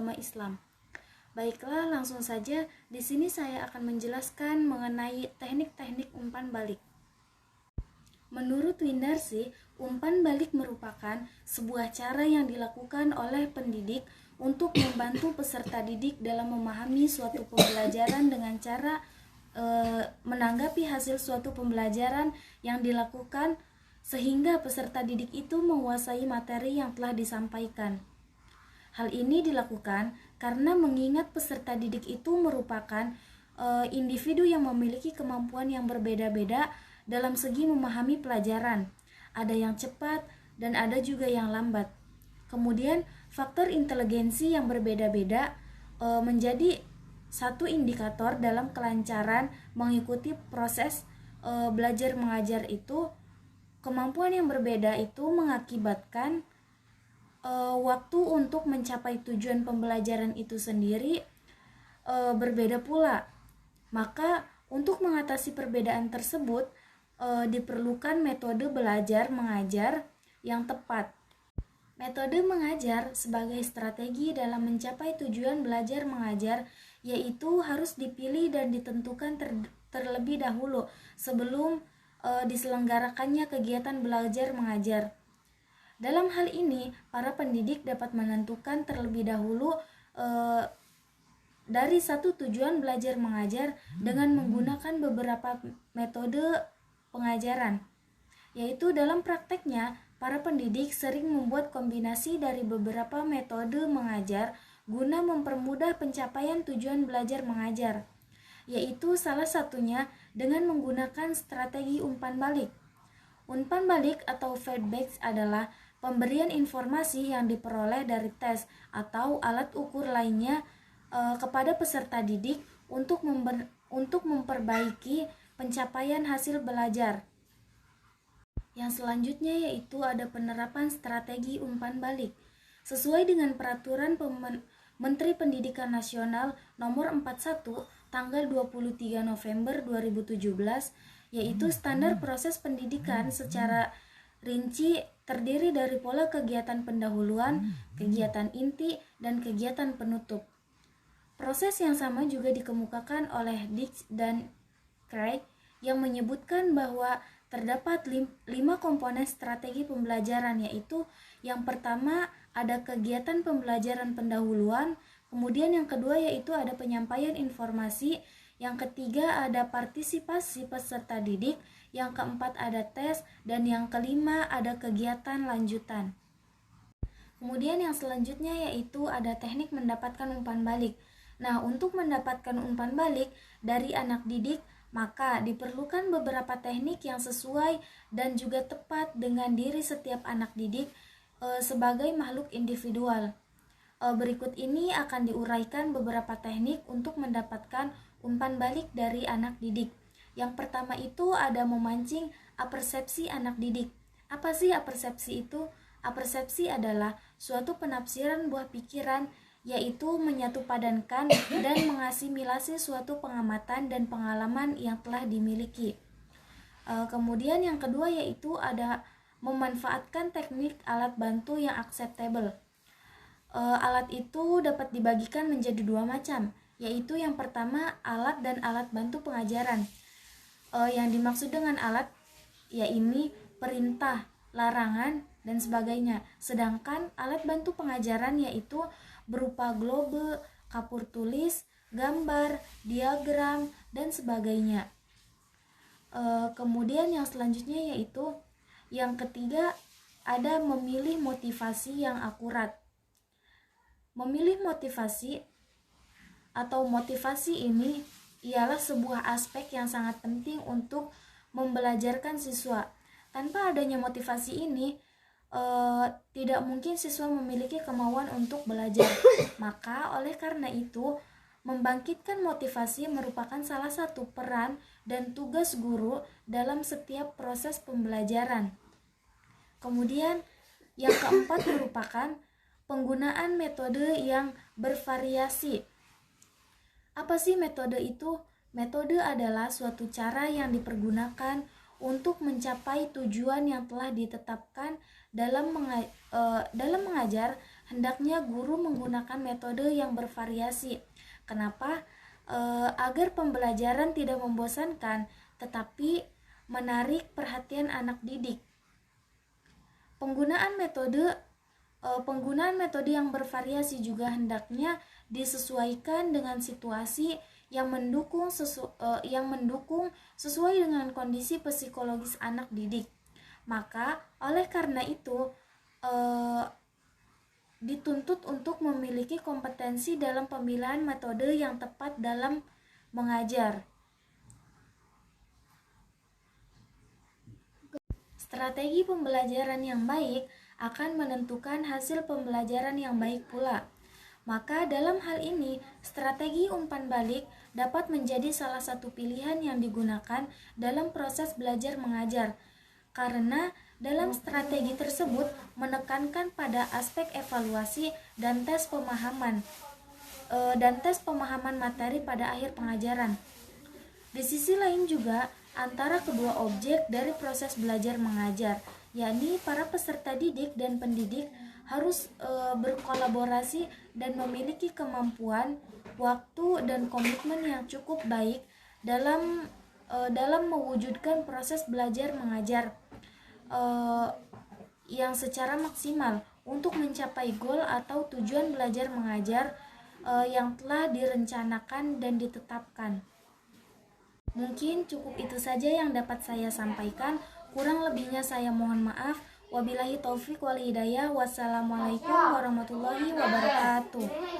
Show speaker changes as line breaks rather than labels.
agama Islam. Baiklah, langsung saja di sini saya akan menjelaskan mengenai teknik-teknik umpan balik. Menurut Windarsi, umpan balik merupakan sebuah cara yang dilakukan oleh pendidik untuk membantu peserta didik dalam memahami suatu pembelajaran dengan cara menanggapi hasil suatu pembelajaran yang dilakukan sehingga peserta didik itu menguasai materi yang telah disampaikan. Hal ini dilakukan karena mengingat peserta didik itu merupakan individu yang memiliki kemampuan yang berbeda-beda dalam segi memahami pelajaran. Ada yang cepat dan ada juga yang lambat. Kemudian faktor inteligensi yang berbeda-beda menjadi satu indikator dalam kelancaran mengikuti proses belajar mengajar itu. Kemampuan yang berbeda itu mengakibatkan waktu untuk mencapai tujuan pembelajaran itu sendiri berbeda pula. Maka untuk mengatasi perbedaan tersebut diperlukan metode belajar mengajar yang tepat. Metode mengajar sebagai strategi dalam mencapai tujuan belajar mengajar yaitu harus dipilih dan ditentukan terlebih dahulu sebelum diselenggarakannya kegiatan belajar mengajar. Dalam hal ini, para pendidik dapat menentukan terlebih dahulu dari satu tujuan belajar mengajar dengan menggunakan beberapa metode pengajaran. Yaitu dalam prakteknya, para pendidik sering membuat kombinasi dari beberapa metode mengajar guna mempermudah pencapaian tujuan belajar mengajar. Yaitu salah satunya dengan menggunakan strategi umpan balik. Umpan balik atau feedback adalah pemberian informasi yang diperoleh dari tes atau alat ukur lainnya kepada peserta didik untuk memperbaiki pencapaian hasil belajar. Yang selanjutnya yaitu ada penerapan strategi umpan balik. Sesuai dengan peraturan Menteri Pendidikan Nasional nomor 41 tanggal 23 November 2017 yaitu standar proses pendidikan secara rinci terdiri dari pola kegiatan pendahuluan, kegiatan inti, dan kegiatan penutup. Proses yang sama juga dikemukakan oleh Dix dan Craig yang menyebutkan bahwa terdapat 5 komponen strategi pembelajaran yaitu yang pertama ada kegiatan pembelajaran pendahuluan, kemudian yang kedua yaitu ada penyampaian informasi, yang ketiga ada partisipasi peserta didik, yang keempat ada tes, dan yang kelima ada kegiatan lanjutan. Kemudian yang selanjutnya yaitu ada teknik mendapatkan umpan balik. Nah, untuk mendapatkan umpan balik dari anak didik, maka diperlukan beberapa teknik yang sesuai dan juga tepat dengan diri setiap anak didik sebagai makhluk individual. Berikut ini akan diuraikan beberapa teknik untuk mendapatkan umpan balik dari anak didik. Yang pertama itu ada memancing apersepsi anak didik. Apa sih apersepsi itu? Apersepsi adalah suatu penafsiran buah pikiran, yaitu menyatupadankan dan mengasimilasi suatu pengamatan dan pengalaman yang telah dimiliki. Kemudian yang kedua yaitu ada memanfaatkan teknik alat bantu yang acceptable. Alat itu dapat dibagikan menjadi 2 macam, yaitu yang pertama alat dan alat bantu pengajaran. Yang dimaksud dengan alat yaitu perintah, larangan, dan sebagainya. Sedangkan alat bantu pengajaran yaitu berupa globe, kapur tulis, gambar, diagram, dan sebagainya. Kemudian yang selanjutnya yaitu yang ketiga ada memilih motivasi yang akurat. Memilih motivasi atau motivasi ini ialah sebuah aspek yang sangat penting untuk membelajarkan siswa. Tanpa adanya motivasi ini, tidak mungkin siswa memiliki kemauan untuk belajar. Maka oleh karena itu, membangkitkan motivasi merupakan salah satu peran dan tugas guru dalam setiap proses pembelajaran. Kemudian yang keempat merupakan penggunaan metode yang bervariasi. Apa sih metode itu? Metode adalah suatu cara yang dipergunakan untuk mencapai tujuan yang telah ditetapkan dalam mengajar hendaknya guru menggunakan metode yang bervariasi. Kenapa? Agar pembelajaran tidak membosankan, tetapi menarik perhatian anak didik. Penggunaan metode yang bervariasi juga hendaknya disesuaikan dengan situasi yang mendukung sesuai dengan kondisi psikologis anak didik. Maka oleh karena itu dituntut untuk memiliki kompetensi dalam pemilihan metode yang tepat dalam mengajar. Strategi pembelajaran yang baik akan menentukan hasil pembelajaran yang baik pula. Maka dalam hal ini, strategi umpan balik dapat menjadi salah satu pilihan yang digunakan dalam proses belajar mengajar. Karena dalam strategi tersebut menekankan pada aspek evaluasi dan tes pemahaman materi pada akhir pengajaran. Di sisi lain juga antara kedua objek dari proses belajar mengajar, yakni para peserta didik dan pendidik harus berkolaborasi dan memiliki kemampuan, waktu dan komitmen yang cukup baik dalam mewujudkan proses belajar mengajar yang secara maksimal untuk mencapai goal atau tujuan belajar mengajar yang telah direncanakan dan ditetapkan. Mungkin cukup itu saja yang dapat saya sampaikan. Kurang lebihnya saya mohon maaf. Wabillahi taufik wal hidayah. Wassalamualaikum warahmatullahi wabarakatuh.